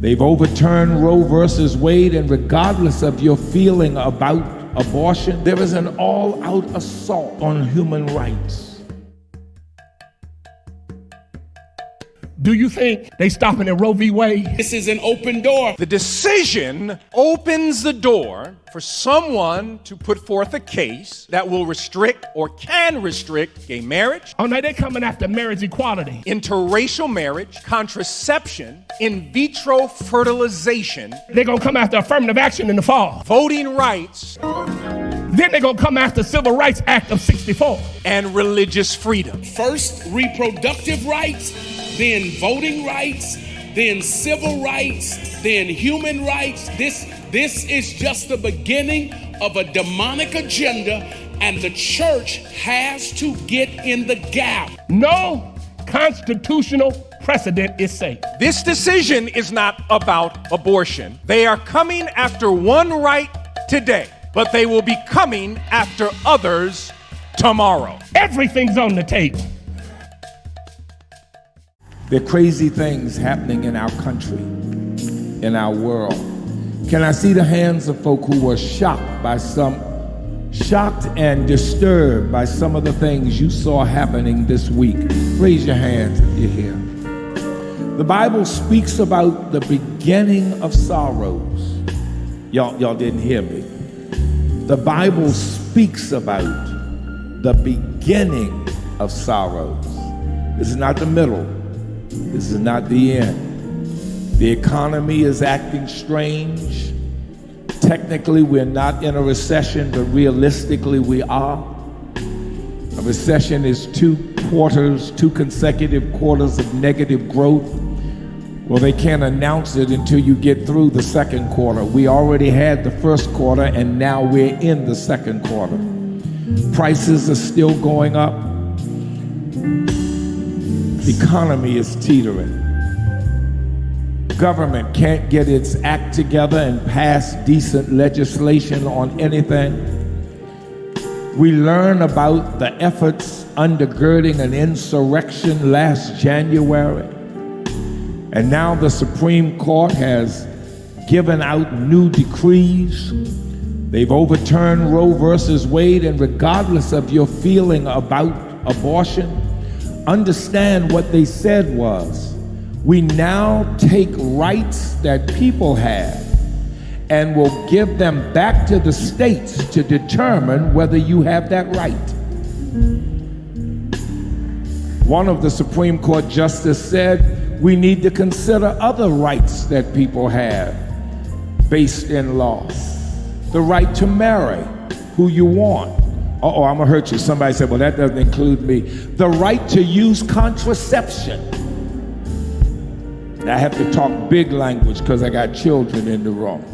They've overturned Roe versus Wade, and regardless of your feeling about abortion, there is an all-out assault on human rights. Do you think they stopping at Roe v. Wade? This is an open door. The decision opens the door for someone to put forth a case that will restrict or can restrict gay marriage. Oh, now they're coming after marriage equality. Interracial marriage, contraception, in vitro fertilization. They're going to come after affirmative action in the fall. Voting rights. Then they're going to come after Civil Rights Act of 64. And religious freedom. First, reproductive rights, then voting rights, then civil rights, then human rights. This is just the beginning of a demonic agenda, and the church has to get in the gap. No constitutional precedent is safe. This decision is not about abortion. They are coming after one right today, but they will be coming after others tomorrow. Everything's on the table. There are crazy things happening in our country, in our world. Can I see the hands of folk who were shocked and disturbed by some of the things you saw happening this week? Raise your hands if you're here. The Bible speaks about the beginning of sorrows. Y'all didn't hear me. The Bible speaks about the beginning of sorrows. This is not the middle. This is not the end. The economy is acting strange. Technically, we're not in a recession, but realistically, we are. A recession is two consecutive quarters of negative growth. Well, they can't announce it until you get through the second quarter. We already had the first quarter, and now we're in the second quarter. Prices are still going up. The economy is teetering. Government can't get its act together and pass decent legislation on anything. We learn about the efforts undergirding an insurrection last January. And now the Supreme Court has given out new decrees. They've overturned Roe versus Wade, and regardless of your feeling about abortion, understand what they said was, we now take rights that people have and will give them back to the states to determine whether you have that right. One of the Supreme Court justices said we need to consider other rights that people have based in law. The right to marry who you want. Uh-oh, I'm gonna hurt you. Somebody said, well, that doesn't include me. The right to use contraception. I have to talk big language because I got children in the room.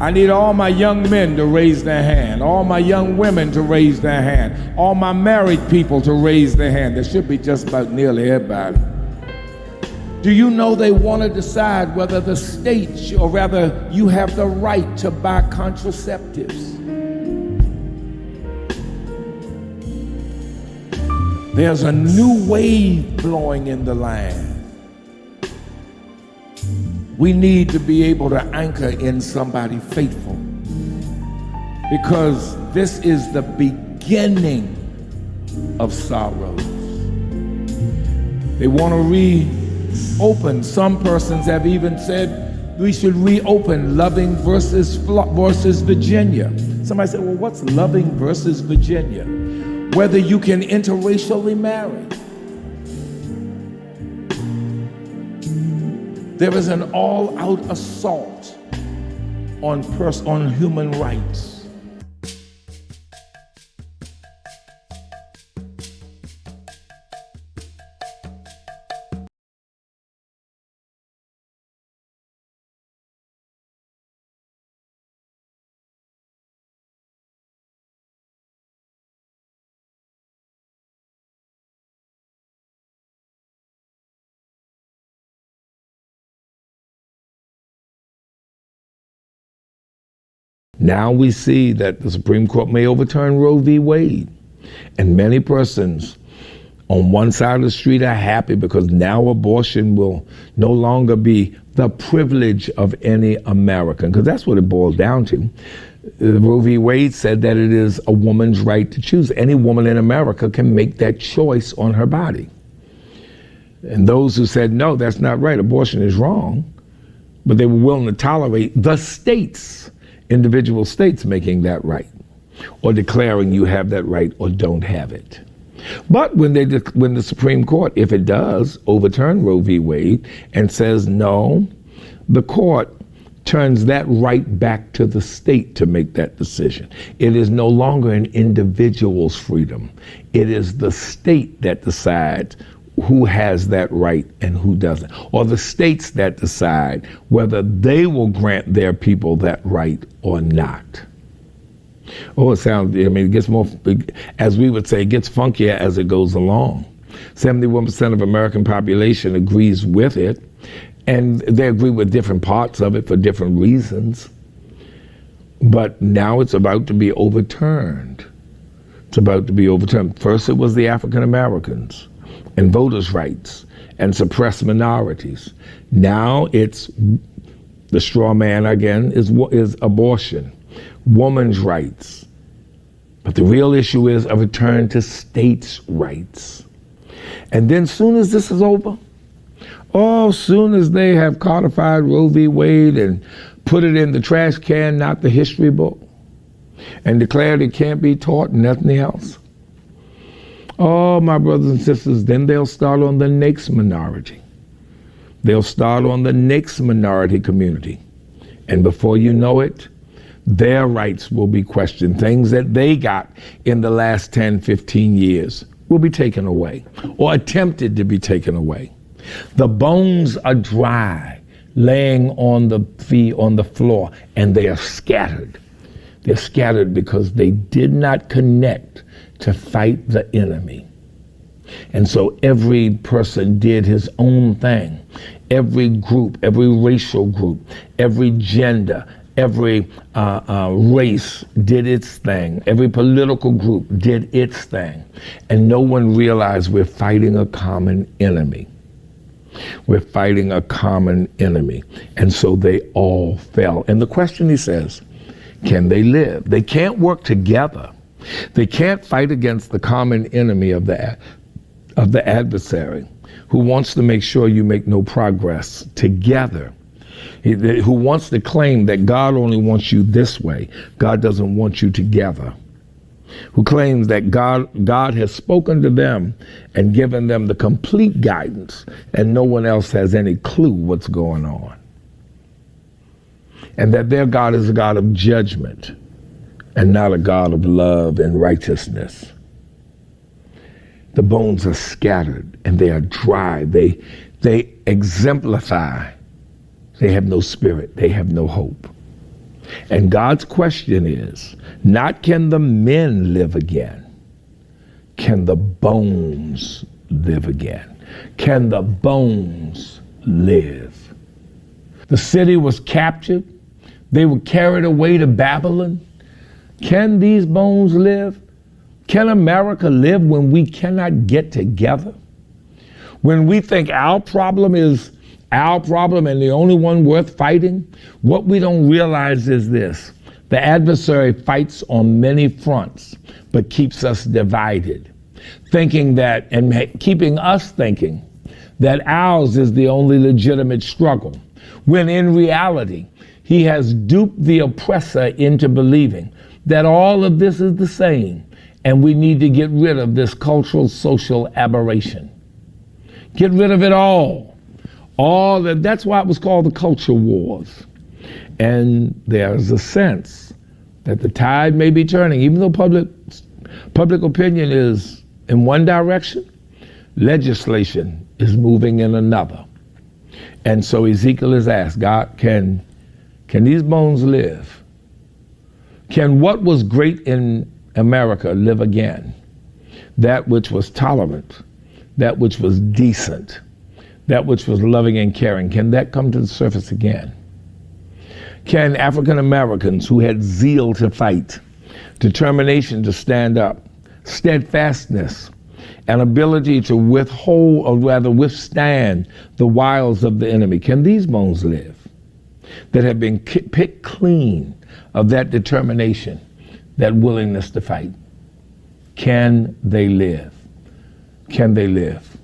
I need all my young men to raise their hand, all my young women to raise their hand, all my married people to raise their hand. There should be just about nearly everybody. Do you know they want to decide whether the state, or rather you have the right to buy contraceptives? There's a new wave blowing in the land. We need to be able to anchor in somebody faithful, because this is the beginning of sorrows. They want to reopen. Some persons have even said we should reopen Loving versus Virginia. Somebody said, well, what's Loving versus Virginia? Whether you can interracially marry. There is an all-out assault on human rights. Now we see that the Supreme Court may overturn Roe v. Wade, and many persons on one side of the street are happy because now abortion will no longer be the privilege of any American, because that's what it boils down to. Roe v. Wade said that it is a woman's right to choose. Any woman in America can make that choice on her body. And those who said, no, that's not right, abortion is wrong, but they were willing to tolerate the states, individual states making that right, or declaring you have that right or don't have it. But when the Supreme Court, if it does, overturn Roe v. Wade and says no, the court turns that right back to the state to make that decision. It is no longer an individual's freedom. It is the state that decides who has that right and who doesn't, or the states that decide whether they will grant their people that right or not. Oh, it sounds, it gets more, as we would say, it gets funkier as it goes along. 71% of American population agrees with it, and they agree with different parts of it for different reasons. But now it's about to be overturned. It's about to be overturned. First, it was the African Americans and voters' rights and suppressed minorities. Now it's the straw man again is abortion, women's rights. But the real issue is a return to states' rights. And then soon as this is over, soon as they have codified Roe v. Wade and put it in the trash can, not the history book, and declared it can't be taught and nothing else. Oh, my brothers and sisters, then they'll start on the next minority. They'll start on the next minority community. And before you know it, their rights will be questioned. Things that they got in the last 10, 15 years will be taken away or attempted to be taken away. The bones are dry, laying on the floor, and they are scattered. They're scattered because they did not connect to fight the enemy. And so every person did his own thing. Every group, every racial group, every gender, every race did its thing. Every political group did its thing. And no one realized we're fighting a common enemy. We're fighting a common enemy. And so they all fell. And the question, he says, can they live? They can't work together. They can't fight against the common enemy of the adversary, who wants to make sure you make no progress together, who wants to claim that God only wants you this way. God doesn't want you together. Who claims that God has spoken to them and given them the complete guidance, and no one else has any clue what's going on. And that their God is a God of judgment and not a God of love and righteousness. The bones are scattered and they are dry. They exemplify. They have no spirit. They have no hope. And God's question is, not can the men live again? Can the bones live again? Can the bones live? The city was captured. They were carried away to Babylon. Can these bones live? Can America live when we cannot get together? When we think our problem is our problem and the only one worth fighting? What we don't realize is this: the adversary fights on many fronts, but keeps us divided, thinking that, and keeping us thinking that ours is the only legitimate struggle, when in reality, he has duped the oppressor into believing that all of this is the same, and we need to get rid of this cultural, social aberration. Get rid of it all. That's why it was called the culture wars. And there's a sense that the tide may be turning, even though public opinion is in one direction, legislation is moving in another. And so Ezekiel is asked, God, can these bones live? Can what was great in America live again? That which was tolerant, that which was decent, that which was loving and caring, can that come to the surface again? Can African Americans who had zeal to fight, determination to stand up, steadfastness, an ability to withhold, or rather withstand, the wiles of the enemy. Can these bones live that have been picked clean of that determination, that willingness to fight? Can they live? Can they live?